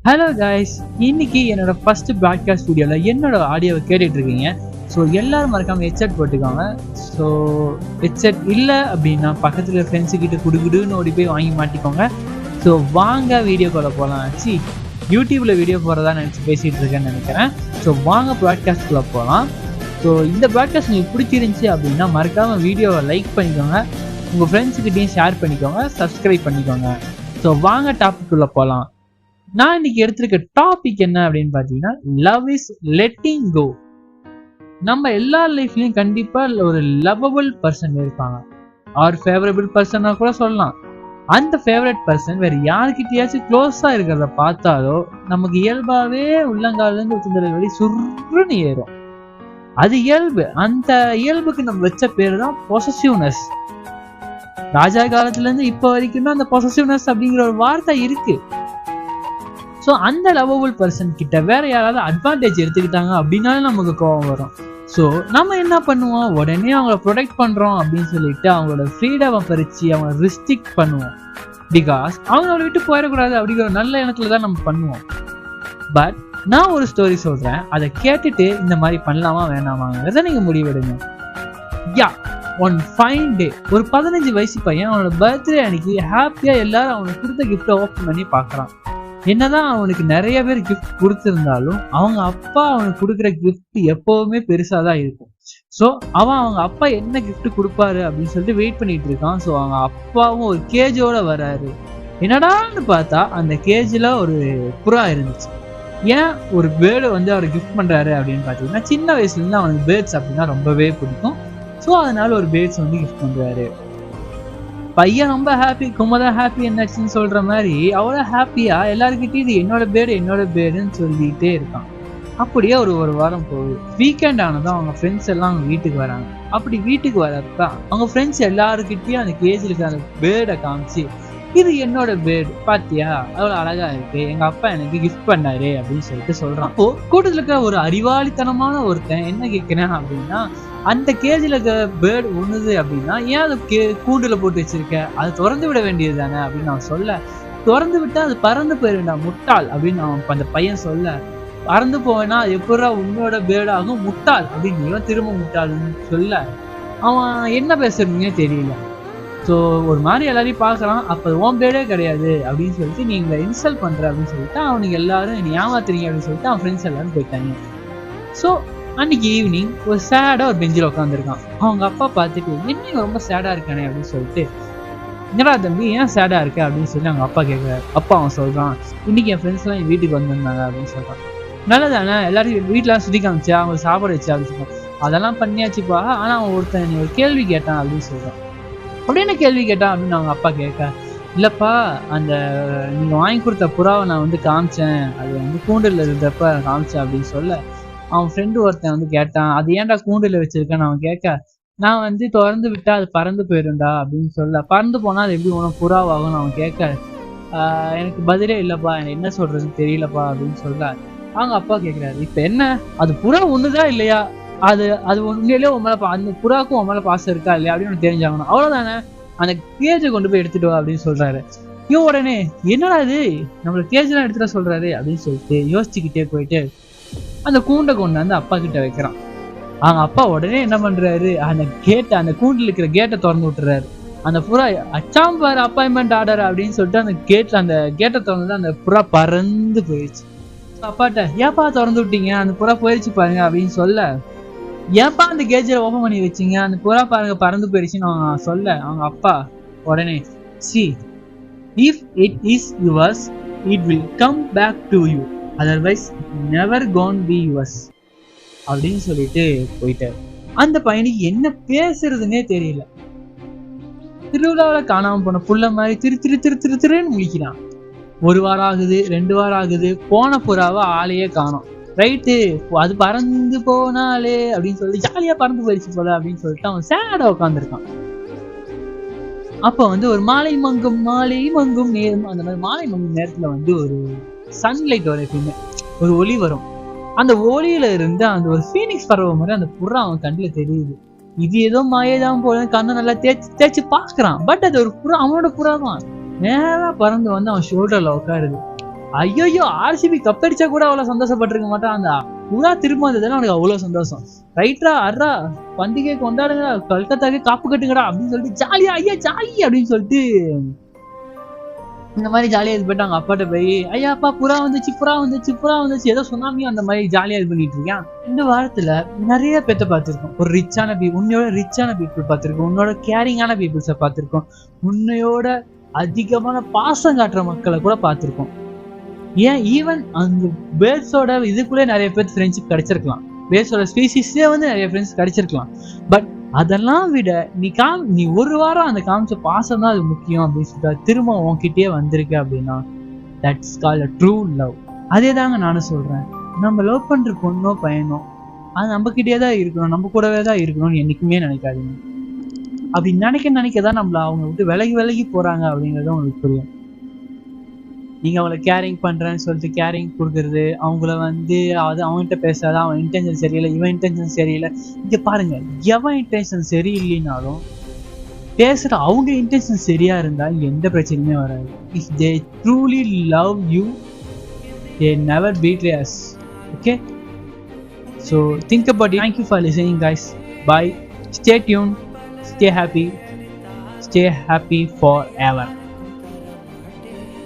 Hello guys, இன்னைக்கு என்னோட first broadcast வீடியோவில் என்னோட ஆடியோவை கேட்டுட்டு இருக்கீங்க. ஸோ எல்லாரும் மறக்காமல் ஹெட்செட் போட்டுக்கோங்க. ஸோ ஹெட்செட் இல்லை அப்படின்னா பக்கத்தில் ஃப்ரெண்ட்ஸுக்கிட்ட குடுகுடுன்னு ஓடி போய் வாங்கி மாட்டிக்கோங்க. ஸோ வாங்க வீடியோக்குள்ளே போகலாம். யூடியூப்பில் வீடியோ போகிறதா நினச்சி பேசிகிட்டு இருக்கேன்னு நினைக்கிறேன். ஸோ வாங்க ப்ராட்காஸ்ட்குள்ளே போகலாம். ஸோ இந்த ப்ராட்காஸ்ட் உங்களுக்கு பிடிச்சிருந்துச்சி அப்படின்னா மறக்காமல் வீடியோவை லைக் பண்ணிக்கோங்க, உங்கள் ஃப்ரெண்ட்ஸுக்கிட்டையும் ஷேர் பண்ணிக்கோங்க, சப்ஸ்கிரைப் பண்ணிக்கோங்க. ஸோ வாங்க டாபிக்குள்ளே போகலாம். நான் இன்னைக்கு எடுத்திருக்க டாபிக் என்ன அப்படின்னு பார்த்தீங்கன்னா, லவ் இஸ் லெட்டிங் கோ. நம்ம எல்லா லைஃப்லயும் கண்டிப்பா ஒரு லவ்வபிள் பர்சன் இருப்பாங்க, ஆர் ஃபேவரபிள் பர்சனா கூட சொல்லலாம். அந்த ஃபேவரட் பர்சன் வேற யாருக்கிட்டயாச்சும் க்ளோஸா இருக்கிறத பார்த்தாலோ நமக்கு இயல்பாவே உள்ளங்காலேருந்து உச்சந்தலை வழி சுருன்னு ஏறும். அது இயல்பு. அந்த இயல்புக்கு நம்ம வச்ச பேரு தான் பொசசிவ்னஸ். ராஜா காலத்துல இருந்து இப்ப வரைக்கும் தான் அந்த பொசசிவ்னஸ் அப்படிங்கிற ஒரு வார்த்தை இருக்கு. ஸோ அந்த லவ்வபிள் பர்சன் கிட்ட வேற யாராவது அட்வான்டேஜ் எடுத்துக்கிட்டாங்க அப்படின்னாலும் நமக்கு கோவம் வரும். ஸோ நம்ம என்ன பண்ணுவோம், உடனே அவங்கள ப்ரொடெக்ட் பண்றோம் அப்படின்னு சொல்லிட்டு அவங்களோட ஃப்ரீடமை பறிச்சு அவங்கள ரிஸ்ட்ரிக்ட் பண்ணுவோம். பிகாஸ் அவங்களோட விட்டு போயிடக்கூடாது அப்படிங்கிற ஒரு நல்ல எண்ணத்துல தான் நம்ம பண்ணுவோம். பட் நான் ஒரு ஸ்டோரி சொல்றேன், அதை கேட்டுட்டு இந்த மாதிரி பண்ணலாமா வேணாமாங்கிறத நீங்க முடிவெடுங்க. யா, ஒன் ஃபைன் டே ஒரு 15 வயசு பையன் அவனோட பர்த்டே அன்னைக்கு ஹாப்பியா எல்லாரும் அவனுக்கு கொடுத்த கிஃப்டை ஓப்பன் பண்ணி பார்க்கறான். என்னதான் அவனுக்கு நிறைய பேர் கிஃப்ட் கொடுத்திருந்தாலும் அவங்க அப்பா அவனுக்கு கொடுக்குற கிஃப்ட் எப்பவுமே பெருசா தான் இருக்கும். ஸோ அவங்க அப்பா என்ன கிஃப்ட் கொடுப்பாரு அப்படின்னு சொல்லிட்டு வெயிட் பண்ணிட்டு இருக்கான். ஸோ அவங்க அப்பாவும் ஒரு கேஜோட வராரு. என்னடான்னு பார்த்தா அந்த கேஜில் ஒரு புறா இருந்துச்சு. ஏன் ஒரு பேர்டு வந்து அவர் கிஃப்ட் பண்றாரு அப்படின்னு பார்த்தீங்கன்னா, சின்ன வயசுல இருந்து அவனுக்கு பேர்ட்ஸ் அப்படின்னா ரொம்பவே பிடிக்கும். ஸோ அதனால ஒரு பேர்ட்ஸ் வந்து கிஃப்ட் பண்றாரு. பையன் ரொம்ப ஹாப்பி, குமதான் ஹாப்பி என்னாச்சுன்னு சொல்ற மாதிரி அவ்வளோ ஹாப்பியா எல்லாருக்கிட்டையும் இது என்னோட பேடுன்னு சொல்லிட்டே இருக்கான். அப்படியே ஒரு வாரம் போகுது. வீக்கெண்ட் ஆனதும் அவங்க ஃப்ரெண்ட்ஸ் எல்லாம் அவங்க வீட்டுக்கு வராங்க. அப்படி வீட்டுக்கு வரப்ப அவங்க ஃப்ரெண்ட்ஸ் எல்லாருக்கிட்டையும் அந்த கேஜில் இருக்கிற அந்த பேர்டை காமிச்சு, இது என்னோட பேர்டு பாத்தியா, அவ்வளோ அழகா இருக்கு, எங்க அப்பா எனக்கு கிஃப்ட் பண்ணாரு அப்படின்னு சொல்லிட்டு சொல்றான். அப்போ கூட்டத்தில் இருக்கிற ஒரு அறிவாளித்தனமான ஒருத்தன் என்ன கேட்கிறேன் அப்படின்னா, அந்த கேஜில் இருக்கிற பேர்டு ஒண்ணுது அப்படின்னா ஏன் அது கூண்டுல போட்டு வச்சிருக்க, அதை திறந்து விட வேண்டியது தானே அப்படின்னு அவன் சொல்ல, திறந்து விட்டா அது பறந்து போயிருண்டா முட்டாள் அப்படின்னு அவன் அந்த பையன் சொல்ல, பறந்து போவேன்னா அது எப்படா உன்னோட பேர்டு ஆகும் முட்டாள் அப்படின்னு இவன் திரும்ப முட்டாள்னு சொல்ல, அவன் என்ன பேசுறதுன்னே தெரியல. ஸோ ஒரு மாதிரி எல்லாரையும் பார்க்கலாம், அப்போ ஓன் பேர்டே கிடையாது அப்படின்னு சொல்லிட்டு நீங்க இன்சல்ட் பண்ற அப்படின்னு சொல்லிட்டு அவனுக்கு எல்லாரும் நீ ஏமாத்துறீங்க அப்படின்னு சொல்லிட்டு அவன் ஃப்ரெண்ட்ஸ் எல்லாரும் போயிட்டாங்க. ஸோ அன்னைக்கு ஈவினிங் ஒரு சேடா ஒரு பெஞ்சில் உட்காந்துருக்கான். அவங்க அப்பா பார்த்துட்டு என்ன ரொம்ப சேடா இருக்கானே அப்படின்னு சொல்லிட்டு, என்னடா தம்பி ஏன் சேடா இருக்க அப்படின்னு சொல்லி அவங்க அப்பா கேட்குறாரு. அப்பா அவன் சொல்றான், இன்னைக்கு என் ஃப்ரெண்ட்ஸ் எல்லாம் என் வீட்டுக்கு வந்திருந்தாங்க அப்படின்னு சொல்றான். நல்லதானே, எல்லாரும் வீட்டுலாம் சுத்தி காமிச்சா அவங்க சாப்பாடு வச்சா அப்படின்னு சொல்றான். அதெல்லாம் பண்ணியாச்சுப்பா, ஆனா அவன் ஒருத்தன் ஒரு கேள்வி கேட்டான் அப்படின்னு சொல்றான். அப்படி என்ன கேள்வி கேட்டான் அப்படின்னு அவங்க அப்பா கேட்க, இல்லப்பா அந்த நீங்க வாங்கி கொடுத்த புறாவை நான் வந்து காமிச்சேன், அது வந்து கூண்டில் இருந்தப்ப காமிச்சேன் அப்படின்னு சொல்ல, அவன் ஃப்ரெண்டு ஒருத்தன் வந்து கேட்டான், அது ஏன்டா கூண்டில் வச்சிருக்கேன்னு அவன் கேட்க, நான் வந்து திறந்து விட்டா அது பறந்து போயிருண்டா அப்படின்னு சொல்ல, பறந்து போனா அது எப்படி உனக்கு புறாவாகும்னு அவன் கேட்க, எனக்கு பதிலே இல்லப்பா, எனக்கு என்ன சொல்றதுன்னு தெரியலப்பா அப்படின்னு சொல்ல, அவங்க அப்பா கேட்கிறாரு, இப்ப என்ன அது புறா ஒண்ணுதான் இல்லையா, அது உண்மையிலேயே உன் மேல அந்த புறாக்கும் உன் மேல பாசம் இருக்கா இல்லையா அப்படின்னு தெரிஞ்சாகணும், அவ்வளவுதானே, அந்த கேஜை கொண்டு போய் எடுத்துட்டு வா அப்படின்னு சொல்றாரு. இவன் உடனே என்னடா இது நம்மள கேஜெல்லாம் எடுத்துட்டு சொல்றாரு அப்படின்னு சொல்லிட்டு யோசிச்சுக்கிட்டே போயிட்டு அந்த கூண்டை கொண்டு வந்து அப்பா கிட்ட வைக்கிறான். அவங்க அப்பா உடனே என்ன பண்றாரு, அந்த கூண்டில் இருக்கிற கேட்டை திறந்து விட்டுறாரு. அந்த புறா அச்சாம்பாரு அப்பாயின்மெண்ட் ஆர்டர் அப்படின்னு சொல்லிட்டு அந்த கேட்டை திறந்து அந்த புறா பறந்து போயிடுச்சு. அப்பாட்ட ஏப்பா திறந்து விட்டீங்க, அந்த புறா போயிடுச்சு பாருங்க அப்படின்னு சொல்ல, ஏப்பா அந்த கேஜில் ஓபன் பண்ணி வச்சிங்க, அந்த புறா பாருங்க பறந்து போயிடுச்சுன்னு அவங்க சொல்ல, அவங்க அப்பா உடனே see if it is yours it will come back to you otherwise never gonna be yours அப்படின்னு சொல்லிட்டு போயிட்டாரு. அந்த பையனுக்கு என்ன பேசுறதுன்னே தெரியல. திருவிழாவில் காணாம போன புள்ள மாதிரி திருன்னு முழிக்கிறான். 1 வாரம் ஆகுது, 2 வாரம் ஆகுது, போன புறாவை ஆளையே காணோம். ரைட்டு, அது பறந்து போனாலே அப்படின்னு சொல்லி ஜாலியா பறந்து போயிடுச்சு போல அப்படின்னு சொல்லிட்டு அவன் சேடா உட்காந்துருக்கான். அப்ப வந்து ஒரு மாலை மங்கும் நேரம், அந்த மாதிரி மாலை மங்கும் நேரத்துல வந்து ஒரு சன்லைட் வரும், எப்பயுமே ஒரு ஒளி வரும். அந்த ஒளியில இருந்து அந்த ஒரு ஃபீனிக்ஸ் பறவை மாதிரி அந்த புறா அவன் கண்ணுல தெரியுது. இது ஏதோ மாயதான் போல கண்ணை நல்லா தேய்ச்சி பாக்குறான். பட் அது ஒரு புறா, அவனோட புறா தான். நேரா பறந்து வந்து அவன் ஷோல்டர்ல உட்காருது. ஐயோ ஆர்சிபி கப் அடிச்சா கூட அவ்வளவு சந்தோஷப்பட்டிருக்க மாட்டான். அந்த புறா திரும்ப வந்ததுல அவனுக்கு அவ்வளவு சந்தோஷம். ரைட்ரா அர்ரா பண்டிகை கொண்டாடுங்க, கல்கத்தாவே காப்பு கட்டுங்கடா அப்படின்னு சொல்லிட்டு ஜாலியா ஐயா ஜாலி அப்படின்னு சொல்லிட்டு இந்த மாதிரி ஜாலியா இது போயிட்டு அவங்க அப்பாட்ட போய் ஐயா அப்பா புறா வந்துச்சு ஏதோ சுனாமி அந்த மாதிரி ஜாலியா இது பண்ணிட்டு இருக்கான். இந்த வாரத்துல நிறைய பேத்த பார்த்திருக்கோம். ஒரு ரிச்சான உன்னையோட ரிச்சான பீப்புள் பார்த்திருக்கோம், உன்னோட கேரிங்கான பீப்புள்ஸை பார்த்திருக்கோம், உன்னையோட அதிகமான பாசம் காட்டுற மக்களை கூட பார்த்திருக்கோம். ஏன் ஈவன் அந்த பேர்ட்ஸோட இதுக்குள்ளே நிறைய பேர் ஃப்ரெண்ட்ஷிப் கிடைச்சிருக்கலாம், பேர்ட்ஸோட ஸ்பீசிஸ்லேயே வந்து நிறைய ஃப்ரெண்ட்ஸ் கிடைச்சிருக்கலாம். பட் அதெல்லாம் விட நீ ஒரு வாரம் அந்த காமிச்ச பாசம் தான் அது முக்கியம் அப்படின்னு சொல்லிட்டு திரும்ப உன்கிட்டயே வந்திருக்கு அப்படின்னா that's call a true love. அதே தாங்க நானும் சொல்றேன். நம்ம லவ் பண்ற பொண்ணோ பையனோ அது நம்ம கிட்டே தான் இருக்கணும், நம்ம கூடவே தான் இருக்கணும்னு என்னைக்குமே நினைக்காதீங்க. அப்படி நினைக்க தான் நம்மள அவங்க விட்டு விலகி போறாங்க அப்படிங்கிறது உங்களுக்கு புரியும். நீங்க அவளை கேரிங் பண்றேன்னு சொல்லிட்டு கேரிங் கொடுக்கறது, அவங்கள வந்து அவன்கிட்ட பேசாத, அவன் இன்டென்ஷன் சரியில்லை, இவன் இன்டென்ஷன் சரியில்லை. இங்க பாருங்க, எவன் இன்டென்ஷன் சரியில்லைனாலும் பேசுற அவங்க இன்டென்ஷன் சரியா இருந்தா எந்த பிரச்சனையுமே வராது. If they truly love you they never betray us. Okay, so think about it. Thank you for listening guys. Bye, stay tuned, stay happy forever.